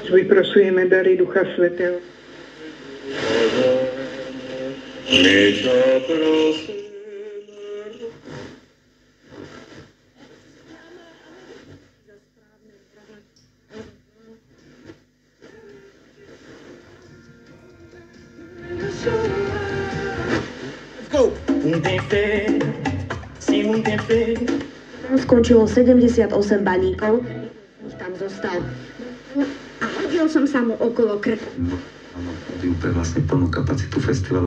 Vyprosujeme dary Ducha Svätého. My ťa prosíme. Skončilo 78 baníkov, tam zostal. A hodil som sa mu okolo krku. Áno, pre vlastne plnú kapacitu festivalu.